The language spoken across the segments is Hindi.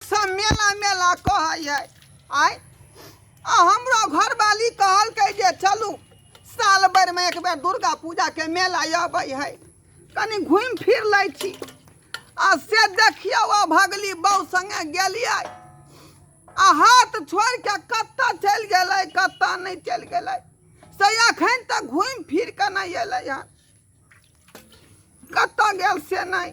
सब मेला मेला कहे है आय हमरो घर वाली कहल के जे चलू साल भर में एक बेर दुर्गा पूजा के मेला आबे है कनी घूम फिर लै छी आ से देखियो भगली बहू संगे गेलिए आ हाथ छोड़ के कत्ता चल गेलै कत्ता नहीं चल गेलै से अखन तक घूम फिर के नहीं अलै हन कत्ता गेल से नहीं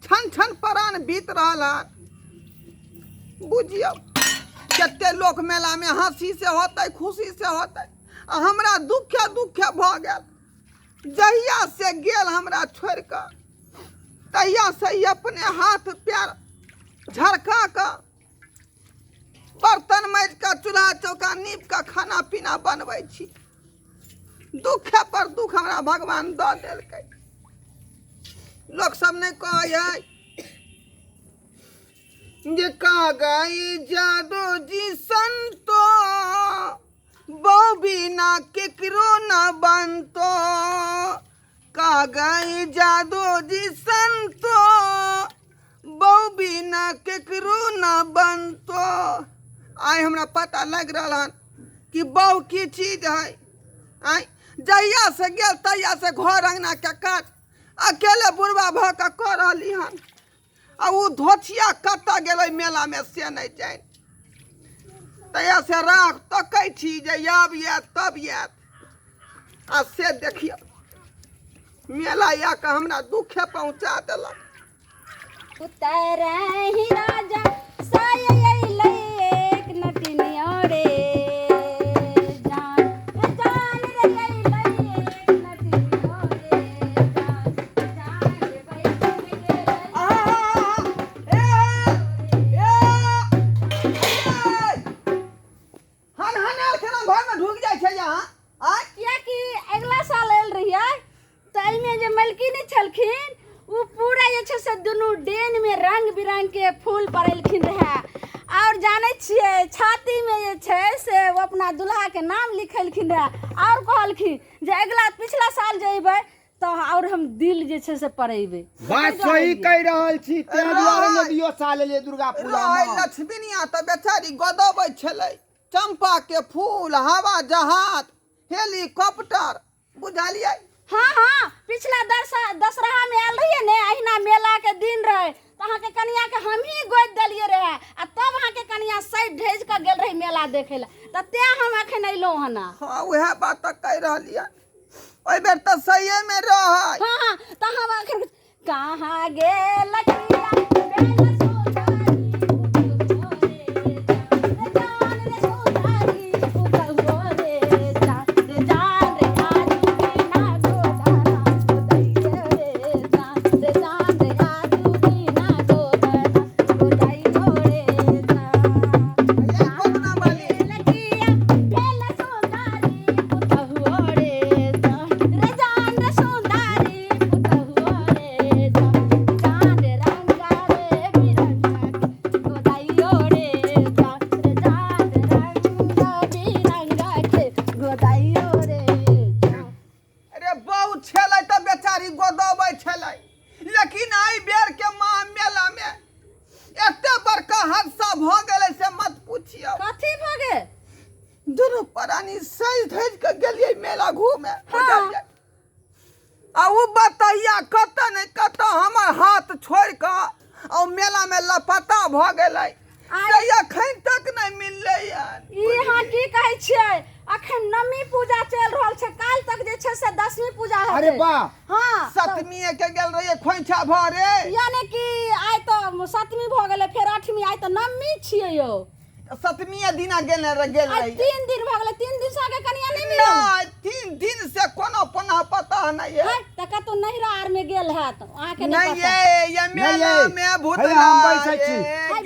छन छन प्राण बीत रहा है बुझियो कते लोक मेला में हंसी से होते खुशी से होते हमरा दुखे दुखे भ गेल जहिया से गेल हमरा छोड़ कर तहिया से ही अपने हाथ पैर झरका कर बर्तन माज कर चूल्हा चौका नीप कर खाना पीना बनबै छी दुखे पर दुख हमरा भगवान दऽ देलकै लोग सब ने कहे जे का गई जादू जी संतो बहु बिना केकरो न बनतो का गई जादू जी संतो बहु बिना केकरो न बनतो आय हमरा पता लग रहा हन कि बहु की चीज है आय जहिया से गेल तहिया से घर अंगना के काज अकेले बुढ़वा भ के कर रहली हन आ वो धोचिया कत्ता गेलै मेला में से नहीं जान तया से राख तकै छी जे आब आयत तब आयत आ से देखियो मेला या के हमरा दुखे पहुंचा देलक उतरहि राजा साय अइलै एक नटिनिया रे जान जान रे अइलै एक नटिनिया रे जान रे बैठ गेलै हन हन केना घर में ढुक जाय छै यहाँ आय किया कि अगला साल आयल रहियै त एमे जे मलकिनी छलखिन उ पूरा जे छै से दुनू डेन में रंग बिरंग के फूल पड़ेलखिन रहे और जाने छियै छाती में जे छै से वो अपना दुल्हा के नाम लिखेलखिन रहे और कहलखिन जे अगला पिछला साल जेबै तो और हम दिल जे छै से पड़ेबै बात सही कह रहल छी ते दुआरे ने दियो साल ले दुर्गा पूजा में लक्ष्मीनिया त बेचारी गदबै छलै चंपा के फूल हवा जहाज हेलीकॉप्टर बुझलियै हाँ हाँ पिछला दशहरा में आयल रहिए ने अहिना मेला के दिन रहे तो अहाँ के कनिया के हम ही गोद देलिए रहे आ तब अहाँ के कनिया सैड ढेज के गेल रही मेला देखे ला त ते हम अखन अइलो हन हाँ वह बात तक कह रहलियै ओइ बेर त सही में रह हाँ हाँ त हम अखन कहाँ गेल लकिया बेल सोनारी उगहो रे जान रे जान रे आजू बिना गोदाना गोदाइयो रे जान रे जान रे आजू बिना गोदाना गोदाइयो रे जान कोना वाली लकिया बेल सोनारी उगहो रे जान रे सोनारी उगहो रे जान रे रंगा रे बिरंगा गोदाइयो रे जान रे रंगा बिरंगा के गोदाइयो रे जान अरे बहुत छलै त बेचारी गोदबै छलै लेकिन आई बेर के माँ मेला में एते बड़का हादसा भ गेलै से मत पूछियो कथी भगे दुनू प्राणी सही धज के गेलियै मेला घूमे बुझलियै आ उ बतैया कत नहीं कत हमर हाथ छोड़ के और मेला में लपटा भ गेलै से अखन तक नहीं मिललै ई अहाँ की कहै छियै अखन नवमी पूजा चल रहल छै काल तक जे छै से 10वीं पूजा हेतै अरे वाह हाँ सतमी के गेल रहियै खोइछा भरे यानी कि आइ तो 7वीं भ गेलै फेर 8वीं आइ तो नवमी छियै यौ सतमी दिना गेल आइ रहियै 3 दिन भ गेलै 3 दिन से आगे कनिया नहीं मिलल नहीं 3 दिन से कोनो पना पता नहीं है त कतौ नहिरा आर में गेल हैत अहाँ के नहीं नहीं ये मेला नहीं, में भूत है, हम बैसै छी।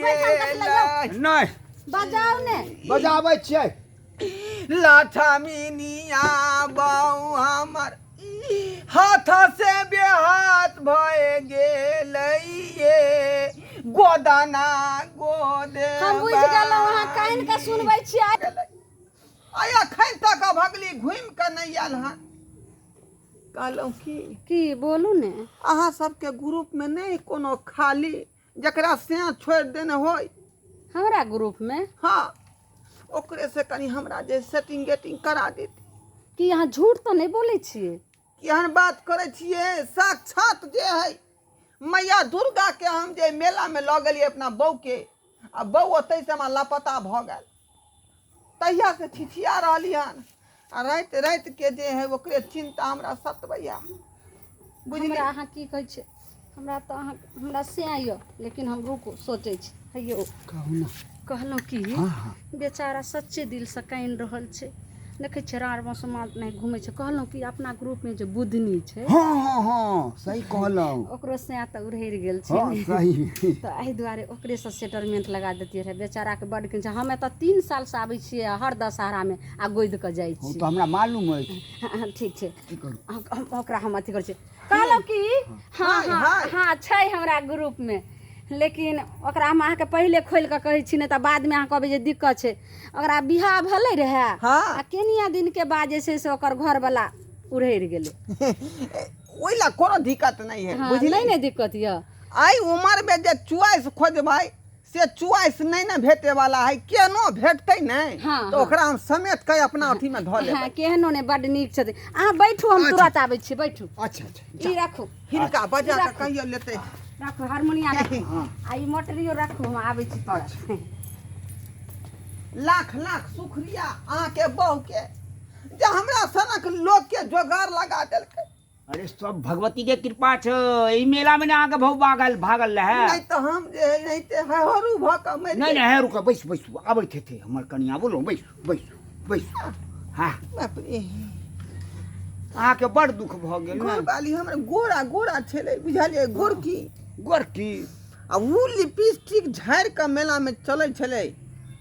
गेलै। नहीं बजाओ ने बजाबै छियै लक्ष्मीनिया बहु हमर हाथ से बेहाथ भए गेलै गोदाना गोदे हम बुझ गेलौ अहाँ कान के सुनबै छियै आय अखन तक भगली घूम के नहीं आयल हन कहलहुँ की बोलू ने अहाँ सबके ग्रुप में नहीं कोनो खाली जकरा से छोड़ देने होय हमरा ग्रुप में हाँ ओकरे से कनी हमरा जे सेटिंग गेटिंग करा देती। कि यहाँ झूठ तो नहीं बोले छिए? केहन बात करे छिए, साक्षात जे है मैया दुर्गा के हम जे मेला में लऽ गेलिए अपना बहू के, आ बहू ओतै से हमरा लापता भऽ गेल, तहिया से छिछिया रहली हन। आ रात रात के जे है ओकरे चिंता हमरा सतबैया, बुझली। हमरा अहाँ की कहै छै, हमरा तो अहाँ हमरा से आइयो, लेकिन हम रुको सोचे छी। हैयो कहू ना। कहलहुँ कि हाँ। बेचारा सच्चे दिल से कानि रहल छै, देखे छै रार समाज नहीं घूमे छै। कहलहुँ कि अपना ग्रुप में जो बुधनी छै, हाँ सही कहलहुँ। ओकरो से तो उड़हर गेल छै हाँ सही। तो एहि दुआरे ओकरे से सेटलमेंट लगा देतियै रहे। बेचारा के बड किन छै। हम एतऽ 3 साल से आबै छियै, हर दशहरा में आ गोद के जाइ वो छी। तो हमरा मालूम है। हाँ, ठीक छै। की करू? ओकरा हम अथी करै छी। कहलहुँ कि हाँ हाय, हाँ हाय। हाँ छै हमरा ग्रुप में, लेकिन ओकरा हम अहाँके पहिले खोलि कऽ कहै छी, नहीं तऽ बादमे अहाँ कहबै जे दिक्कत छै। ओकरा बियाह भेलै रहए, हाँ। आ केनिया दिन के बाद जे छै से ओकर घरवला उड़हर गेलै। ओइ ला कोनो दिक्कत नहीं है, हाँ, बुझली। नहीं दिक्कत यऽ। आई उम्र में जे चॉइस खोजबै से चॉइस नहीं ना भेटे वाला है, केनो भेटतै नहीं हाँ, तो हाँ। ओकरा हम समेट के अपना अथी में धऽ लेबै। हाँ, केहनो ने बड नीक छथिन। अहाँ बैठू, हम तुरंत आबै छी, बैठू। अच्छा अच्छा। ई राखू, हिनका बजा के राखू। कहियो लेतै। राखू हारमोनिया राखू, हाँ। आ ई मोटरियो राखू, हम आबै छी तुरंत। लाख लाख शुक्रिया अहाँ के बहू के जे हमरा सनक लोग के जोगाड़ लगा देलकै। अरे सब भगवती के कृपा छ। ई मेला में ना आके भाव भागल रहे। नहीं तो हम जे है नहीं ते हरू भ के मरि नहीं नहीं है, रुका बैस बैस आबै थे हमर कनिया बोलो बैस बैस बैस। हाँ बाप रे। अहाँ के बड़ दुख भ गेल घर ना। वाली हमर गोरा गोरा छले, बुझलिए, गोरकी। गोरकी। आ ऊ लिपस्टिक झाड़ के मेला में चलै छले,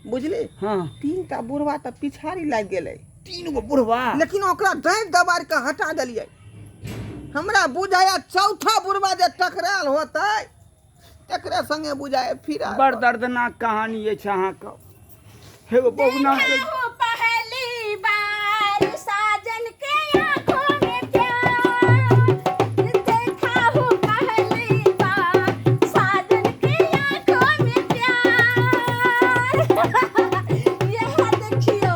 बुझली। हाँ 3टा बुढ़वा त पिछाड़ी लाग गेलै, 3 गो बुढ़वा। लेकिन ओकरा डांट दबाड़ के हटा देलिए। हमरा बुझाया चौथा बुढ़वा जे टकराल होतै तकरे संगे बुझाए फिर बड़ दर्दनाक कहानी है अहाँ के। हेगो बहुना देखा पहली बार साजन के आँखों में प्यार, देखा हूँ पहली बार साजन के आँखों में प्यार। यह देखियो,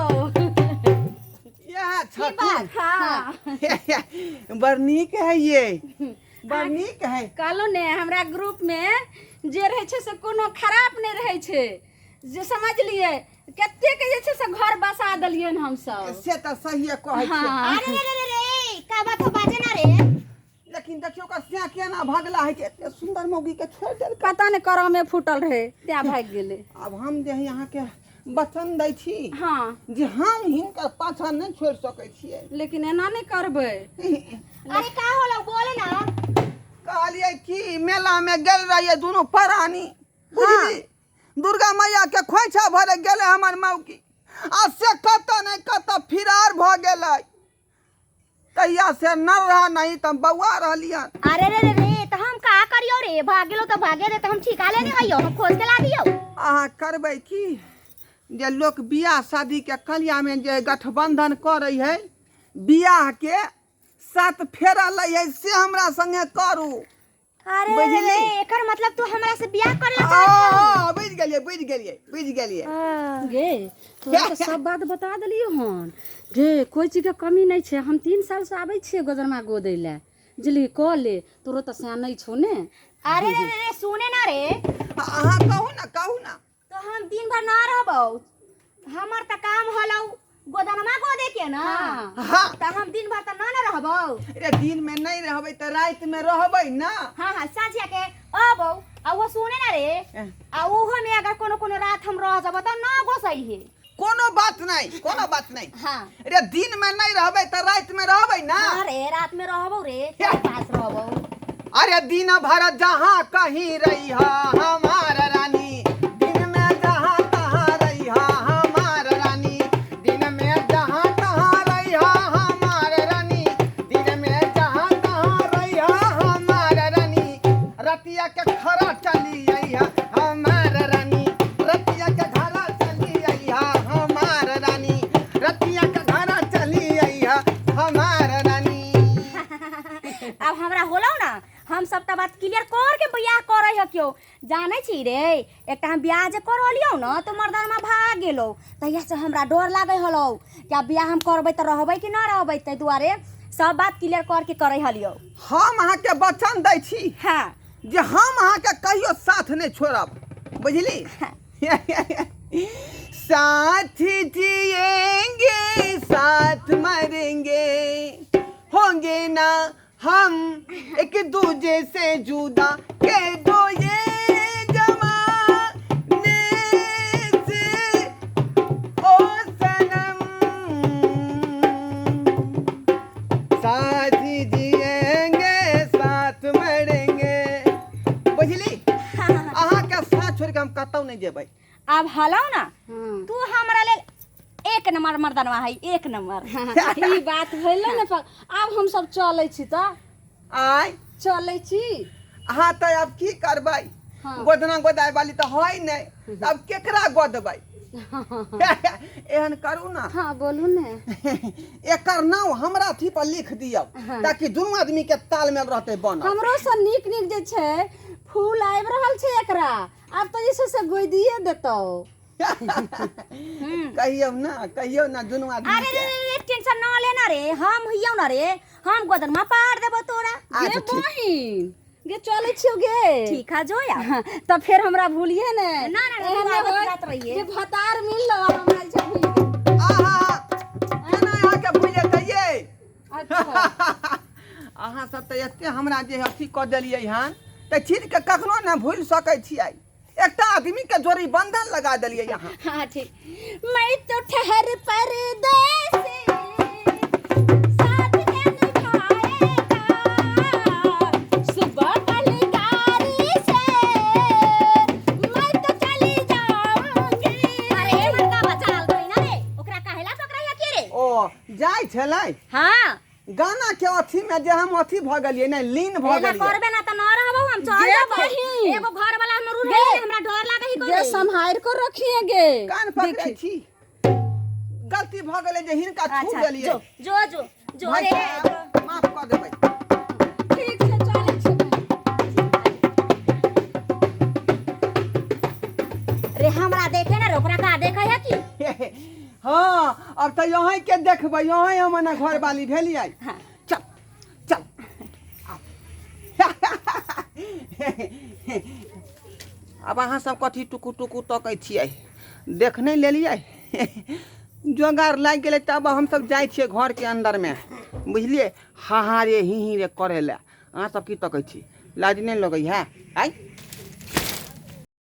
यह की बात। हाँ, बड़ नीक है, ये बड़ नीक है। कहलहुँ ने हमरा ग्रुप में जे रहै छै से कोनो खराब नहीं रहै छै, जे समझलिए। कते के जे छै से घर बसा देलियन हम सब। से त सहिए कहै छै। हाँ। अरे रे रे रे का बात हो, बाजे ना रे। लेकिन देखियो का सिया केना भगला है, एते सुंदर मौगी के छोड़ देल। पता नहीं करौ में फूटल रहे, त्या भाग गेले। अब हम जे है यहाँ के वचन दै छी हाँ, जे हम हिनकर पाछा नहीं छोड़ सकै छियै। लेकिन एना नहीं करबै। अरे का होला बोले ना। कहलिए कि मेला में गेल रहिए दोनों प्राणी, बुझली। दुर्गा मैया के खोइछा भरे गेले हमर मौकी, आ से कत नहीं कत फिरार भ गेलै। तहिया से न रहा नहीं त बौआ रहलियन। अरे रे रे रे तो हम का करियो रे, भागेलो तो भागे दे, तो हम ठिका ले नहीं आइयो, हम खोज के ला दियो। अहाँ करबै की जे लोग बियाह शादी के कलिया में जे गठबंधन करे है, बियाह के 7 फेरा लै है, से हमरा संगे करू। अरे रे बुझली? रे एकर मतलब तू हमरा से बियाह कर ला चाहत बुझ गेलिए बुझ गेलिए बुझ गेलिए। है। गे तोरा तो सब बात बता देलियो हन। गे कोई चीज के कमी नहीं छै। हम 3 साल से आबै छियै गोदरमा गोदै ले, बुझली। क ले, तोरो तो सियान नहीं छौ ने। अरे रे रे रे सुने ना रे, अहाँ कहू ना कहू ना। तो हम दिन भर ना रहबौ, हमर त काम होलौ गोदनमा गोदे के ना। हाँ। हाँ तो हम दिन भर त ना रहबौ। रे दिन में नहीं रहबै त रात में रहबै ना। हाँ हाँ साझिया के अबौ। आ वो सुने ना रे, आ उहो में अगर कोनो कोनो रात हम रह जब त ना गोसई है। कोनो बात नहीं, कोनो बात नहीं। हाँ रे दिन में नहीं रहबै त रात में रहबै ना। अरे रात में रहबौ रे, तेरे पास रहबौ। अरे दिन भर जहाँ कहीं रही हमार रानी, दिन में जहाँ तहाँ रही हमार रानी, दिन में जहाँ तहाँ रही हमार रानी, दिन में जहाँ तहाँ रही हमार रानी। रतिया के खरा चली आई हमार रानी, रतिया के घरा चली आई हमार रानी, रतिया के घरा चली आई हमार रानी। अब हमरा होलौ ना, हम सब त बात क्लियर कर के बियाह करे ह क्यों, जाने छी रे एकटा हम बियाह जे करलियो न तो मर्दानमा भाग गेलो तहिया से हमरा डर लागे हलो क्या बियाह हम करबै त रहबै कि ना रहबै तै दुआरे सब बात क्लियर करके करे हलियो हम अहाँके वचन दै छी हाँ जे हम अहाँके कहियो साथ नहीं छोड़ब बुझली साथ जिएंगे साथ मरेंगे होंगे ना हम एक दूजे से जुदा के दो ये जमाने से ओ सनम साथ जिएंगे साथ मरेंगे बुझली अहाँ के साथ छोड़ के हम कतौ नहीं जेबै अब हलाओ ना तू हमरा ले एक नंबर मर्दानवा है एक नंबर ई बात भेलै ने अब हम सब चलै छी त आय चलै छी अहाँ तो अब की करबै हाँ। गोदना गोदाय वाली तो है नहीं अब केकरा गोदबै एहन करू ना हाँ बोलू ने एकर नाम हमरा अथी पर लिख दियौ ताकि दुनू आदमी के तालमेल रहते बनल हमरो से नीक नीक जे छै फूल आबि रहल छै एकरा आब तो जैसे से गोदिए देतौ कहियो ना दुनू आदमी अरे रे रे टेंशन ना लेना रे हम हियौ ना रे हम गोदनमा पार देबो तोरा गे बहिन गे चलै छियौ गे ठीक है जो या हाँ, तो फिर हमरा भूलिए ने ना, ना, एहन बात होय बात रहिए। जे भतार मिल लो हमरा जे भूल आहा एना अहाँ के भूल जइयै अच्छा अहाँ सब तो एते हमरा जे अथी क देलियै हन त चीज के कखनो न भूल सकै छियै एकटा आदमी के जोड़ी बंधन लगा देलियै यहाँ हाँ ठीक मैं तो ठहर परदेसी साथ में निभाएगा सुबह वाली गाड़ी से मैं तो चली जाऊंगी अरे बड़का बचाल कोई ना रे ओकरा काहेला पकड़ाया के रे ओ जाय छलै हां गाना के अथी में जे हम अथी भ गेलियै नै लीन भ एना गेलियै करबे ना त न रहबो हम चल गे जाबो बहिन। एगो घर वाला हम रूल गे। है हमरा डर लागे ही गे कोई संभाल कर रखिए गे कान पकड़ै छी गलती भ गेलै जे हिनका छू अच्छा देलियै जो भाई रे साहब, माफ क देबै ठीक छै चलै छी रे हमरा देखे ना रे ओकरा का देखे है की हाँ अब तो यहाँ के देखबै यहाँ हमने घर वाली भेलियै हाँ। चल चल अब अहाँ सब कथी टुकु टुकु तकै छियै देख नहीं लेलियै जोगार लाग गेलै तब हम सब जाइ छियै घर के अंदर में बुझलियै हा रे ही रे करे ला अहाँ सब की तकै छी लाज नहीं लगै है आइ